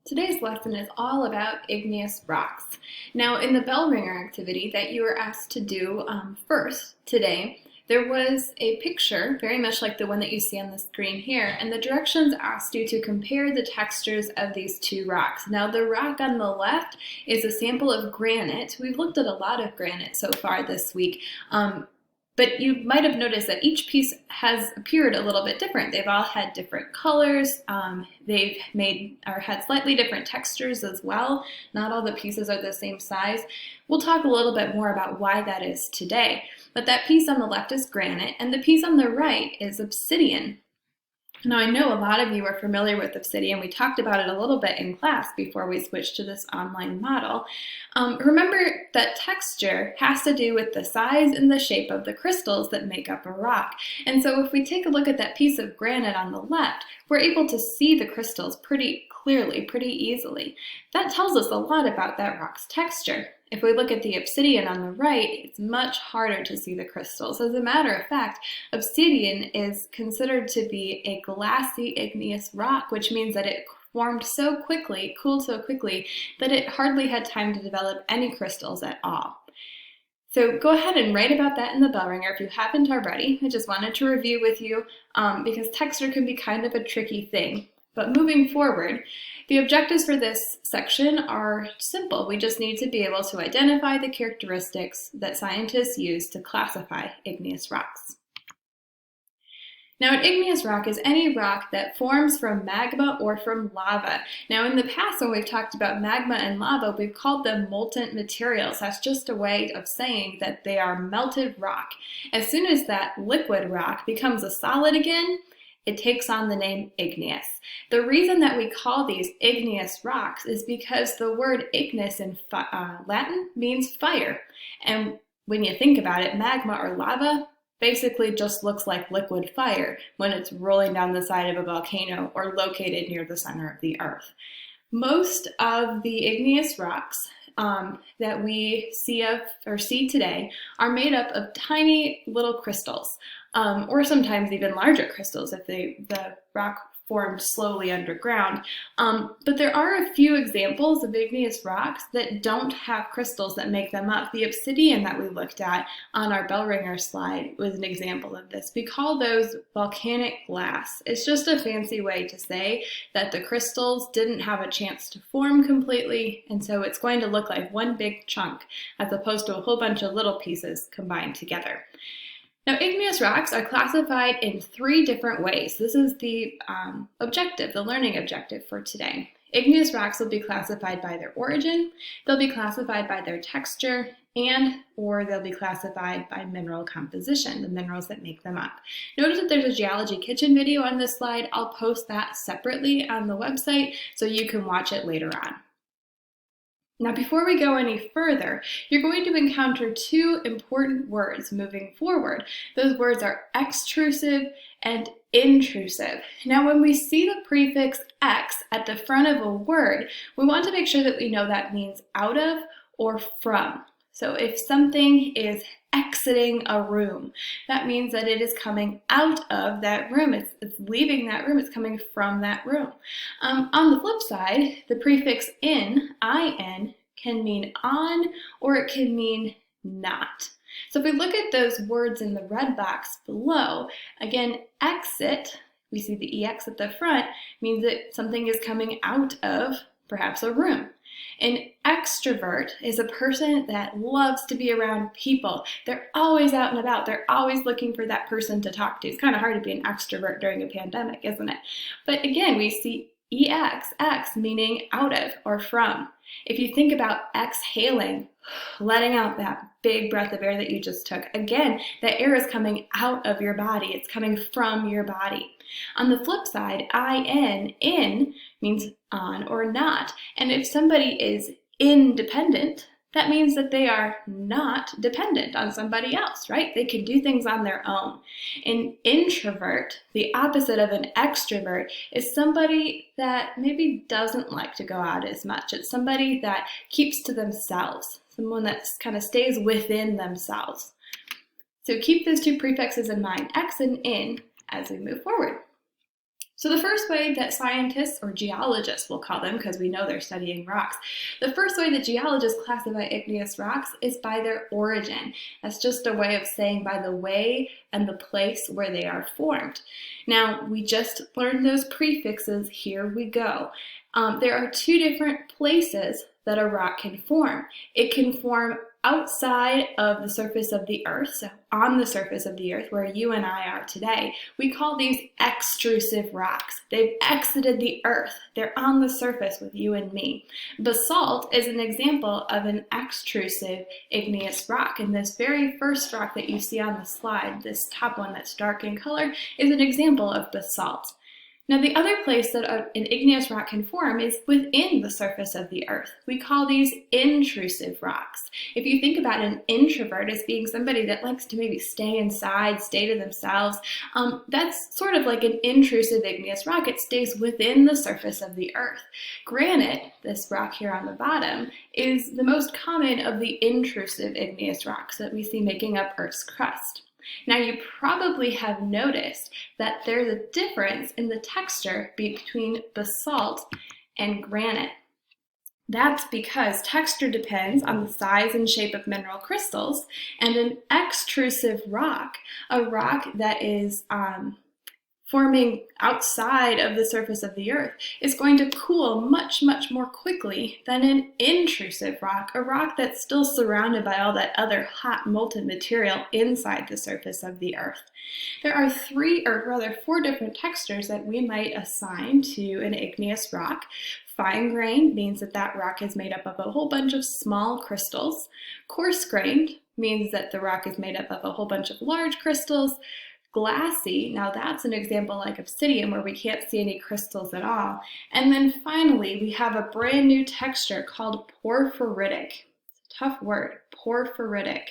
Today's lesson is all about igneous rocks. Now, in the bell ringer activity that you were asked to do first today, there was a picture, very much like the one that you see on the screen here, and the directions asked you to compare the textures of these two rocks. Now, the rock on the left is a sample of granite. We've looked at a lot of granite so far this week. But you might have noticed that each piece has appeared a little bit different. They've all had different colors. They've made or had slightly different textures as well. Not all the pieces are the same size. We'll talk a little bit more about why that is today. But that piece on the left is granite, and the piece on the right is obsidian. Now, I know a lot of you are familiar with obsidian. We talked about it a little bit in class before we switched to this online model. Remember that texture has to do with the size and the shape of the crystals that make up a rock. And so if we take a look at that piece of granite on the left, we're able to see the crystals pretty clearly, pretty easily. That tells us a lot about that rock's texture. If we look at the obsidian on the right, it's much harder to see the crystals. As a matter of fact, obsidian is considered to be a glassy igneous rock, which means that it formed so quickly, cooled so quickly, that it hardly had time to develop any crystals at all. So go ahead and write about that in the bell ringer if you haven't already. I just wanted to review with you because texture can be kind of a tricky thing. But moving forward, the objectives for this section are simple. We just need to be able to identify the characteristics that scientists use to classify igneous rocks. Now, an igneous rock is any rock that forms from magma or from lava. Now, in the past, when we've talked about magma and lava, we've called them molten materials. That's just a way of saying that they are melted rock. As soon as that liquid rock becomes a solid again, it takes on the name igneous. The reason that we call these igneous rocks is because the word ignis in Latin means fire. And when you think about it, magma or lava basically just looks like liquid fire when it's rolling down the side of a volcano or located near the center of the earth. Most of the igneous rocks that we see today are made up of tiny little crystals, or sometimes even larger crystals if the rock formed slowly underground. But there are a few examples of igneous rocks that don't have crystals that make them up. The obsidian that we looked at on our bell ringer slide was an example of this. We call those volcanic glass. It's just a fancy way to say that the crystals didn't have a chance to form completely, and so it's going to look like one big chunk as opposed to a whole bunch of little pieces combined together. Now, igneous rocks are classified in three different ways. This is the objective, the learning objective for today. Igneous rocks will be classified by their origin, they'll be classified by their texture, or they'll be classified by mineral composition, the minerals that make them up. Notice that there's a Geology Kitchen video on this slide. I'll post that separately on the website so you can watch it later on. Now, before we go any further, you're going to encounter two important words moving forward. Those words are extrusive and intrusive. Now, when we see the prefix X at the front of a word, we want to make sure that we know that means out of or from. So if something is exiting a room, that means that it is coming out of that room. It's leaving that room. It's coming from that room. On the flip side, the prefix in, can mean on or it can mean not. So if we look at those words in the red box below, again, exit, we see the EX at the front, means that something is coming out of perhaps a room. An extrovert is a person that loves to be around people. They're always out and about. They're always looking for that person to talk to. It's kind of hard to be an extrovert during a pandemic, isn't it? But again, we see EX, X, meaning out of or from. If you think about exhaling, letting out that big breath of air that you just took, again, that air is coming out of your body. It's coming from your body. On the flip side, in means on or not. And if somebody is independent, that means that they are not dependent on somebody else, right? They can do things on their own. An introvert, the opposite of an extrovert, is somebody that maybe doesn't like to go out as much. It's somebody that keeps to themselves, someone that kind of stays within themselves. So keep those two prefixes in mind, X and in, as we move forward. So the first way that scientists, or geologists we'll call them because we know they're studying rocks, the first way that geologists classify igneous rocks is by their origin. That's just a way of saying by the way and the place where they are formed. Now, we just learned those prefixes. Here we go. There are two different places that a rock can form. It can form outside of the surface of the earth, so on the surface of the earth where you and I are today. We call these extrusive rocks. They've exited the earth. They're on the surface with you and me. Basalt is an example of an extrusive igneous rock, and this very first rock that you see on the slide, this top one that's dark in color, is an example of basalt. Now, the other place that an igneous rock can form is within the surface of the earth. We call these intrusive rocks. If you think about an introvert as being somebody that likes to maybe stay inside, stay to themselves, that's sort of like an intrusive igneous rock. It stays within the surface of the earth. Granite, this rock here on the bottom, is the most common of the intrusive igneous rocks that we see making up Earth's crust. Now, you probably have noticed that there's a difference in the texture between basalt and granite. That's because texture depends on the size and shape of mineral crystals, and an extrusive rock, a rock that is forming outside of the surface of the earth, is going to cool much, much more quickly than an intrusive rock, a rock that's still surrounded by all that other hot molten material inside the surface of the earth. There are four different textures that we might assign to an igneous rock. Fine-grained means that that rock is made up of a whole bunch of small crystals. Coarse-grained means that the rock is made up of a whole bunch of large crystals. Glassy, now that's an example like obsidian where we can't see any crystals at all. And then finally, we have a brand new texture called porphyritic. It's a tough word, porphyritic.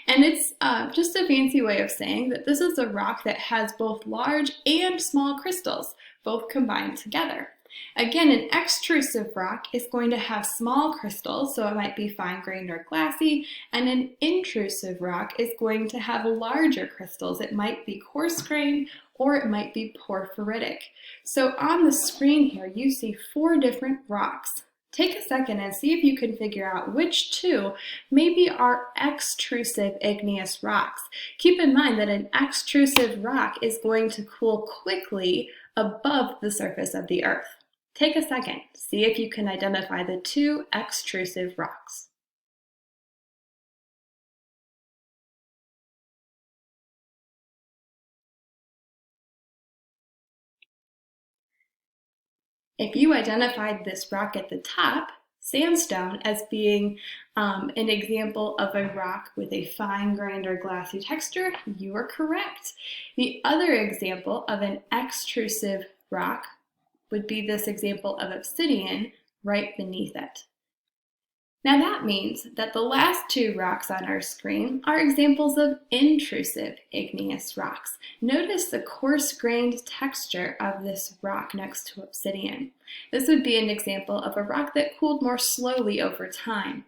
And it's just a fancy way of saying that this is a rock that has both large and small crystals, both combined together. Again, an extrusive rock is going to have small crystals, so it might be fine-grained or glassy, and an intrusive rock is going to have larger crystals. It might be coarse-grained or it might be porphyritic. So on the screen here, you see four different rocks. Take a second and see if you can figure out which two maybe are extrusive igneous rocks. Keep in mind that an extrusive rock is going to cool quickly above the surface of the earth. Take a second, see if you can identify the two extrusive rocks. If you identified this rock at the top, sandstone, as being an example of a rock with a fine-grained or glassy texture, you are correct. The other example of an extrusive rock would be this example of obsidian right beneath it. Now that means that the last two rocks on our screen are examples of intrusive igneous rocks. Notice the coarse-grained texture of this rock next to obsidian. This would be an example of a rock that cooled more slowly over time.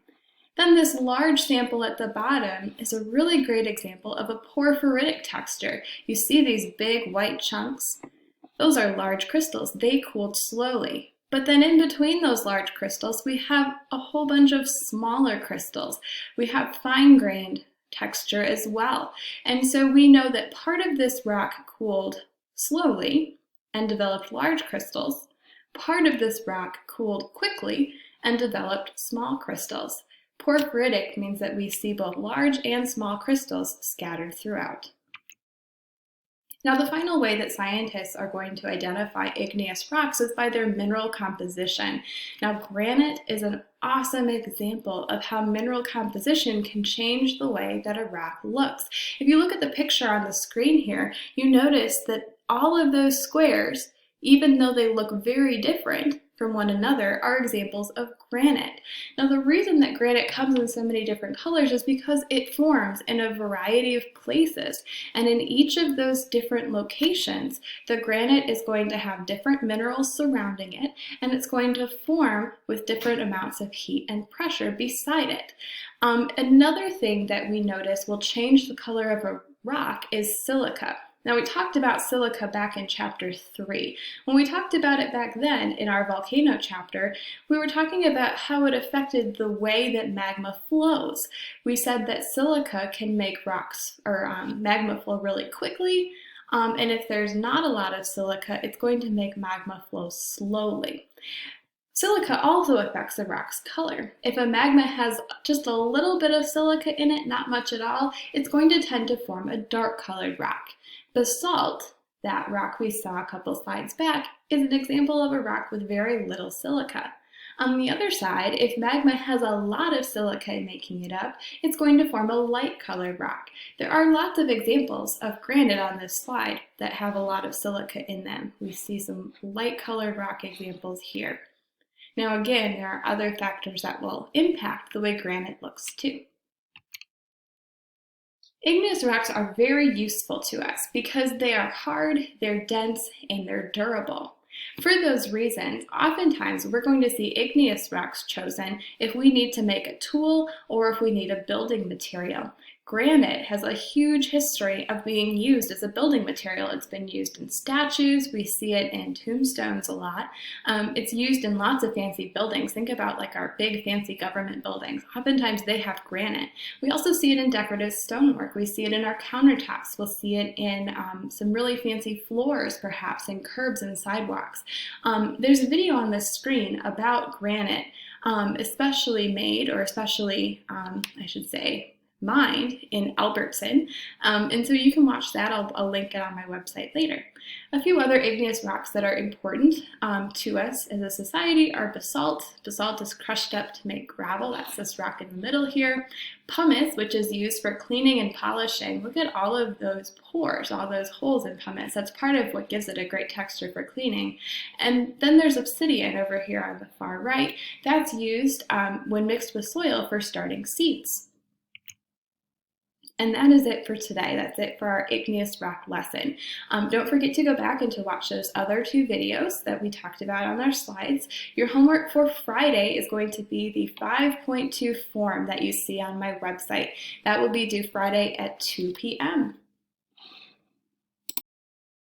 Then this large sample at the bottom is a really great example of a porphyritic texture. You see these big white chunks? Those are large crystals. They cooled slowly. But then in between those large crystals, we have a whole bunch of smaller crystals. We have fine-grained texture as well. And so we know that part of this rock cooled slowly and developed large crystals. Part of this rock cooled quickly and developed small crystals. Porphyritic means that we see both large and small crystals scattered throughout. Now, the final way that scientists are going to identify igneous rocks is by their mineral composition. Now, granite is an awesome example of how mineral composition can change the way that a rock looks. If you look at the picture on the screen here, you notice that all of those squares, even though they look very different from one another, are examples of granite. Now, the reason that granite comes in so many different colors is because it forms in a variety of places. And in each of those different locations, the granite is going to have different minerals surrounding it, and it's going to form with different amounts of heat and pressure beside it. Another thing that we notice will change the color of a rock is silica. Now, we talked about silica back in chapter 3. When we talked about it back then in our volcano chapter, we were talking about how it affected the way that magma flows. We said that silica can make rocks or magma flow really quickly, and if there's not a lot of silica, it's going to make magma flow slowly. Silica also affects a rock's color. If a magma has just a little bit of silica in it, not much at all, it's going to tend to form a dark colored rock. Basalt, that rock we saw a couple slides back, is an example of a rock with very little silica. On the other side, if magma has a lot of silica making it up, it's going to form a light colored rock. There are lots of examples of granite on this slide that have a lot of silica in them. We see some light colored rock examples here. Now again, there are other factors that will impact the way granite looks too. Igneous rocks are very useful to us because they are hard, they're dense, and they're durable. For those reasons, oftentimes we're going to see igneous rocks chosen if we need to make a tool or if we need a building material. Granite has a huge history of being used as a building material. It's been used in statues. We see it in tombstones a lot. It's used in lots of fancy buildings. Think about like our big fancy government buildings. Oftentimes they have granite. We also see it in decorative stonework. We see it in our countertops. We'll see it in some really fancy floors, perhaps, and curbs and sidewalks. There's a video on the screen about granite, especially made, or especially, I should say, mined in Albertson, and so you can watch that. I'll link it on my website later. A few other igneous rocks that are important to us as a society are basalt. Basalt is crushed up to make gravel. That's this rock in the middle here. Pumice, which is used for cleaning and polishing. Look at all of those pores, all those holes in pumice. That's part of what gives it a great texture for cleaning. And then there's obsidian over here on the far right. That's used when mixed with soil for starting seeds. And that is it for today. That's it for our igneous rock lesson. Don't forget to go back and to watch those other 2 videos that we talked about on our slides. Your homework for Friday is going to be the 5.2 form that you see on my website. That will be due Friday at 2 p.m.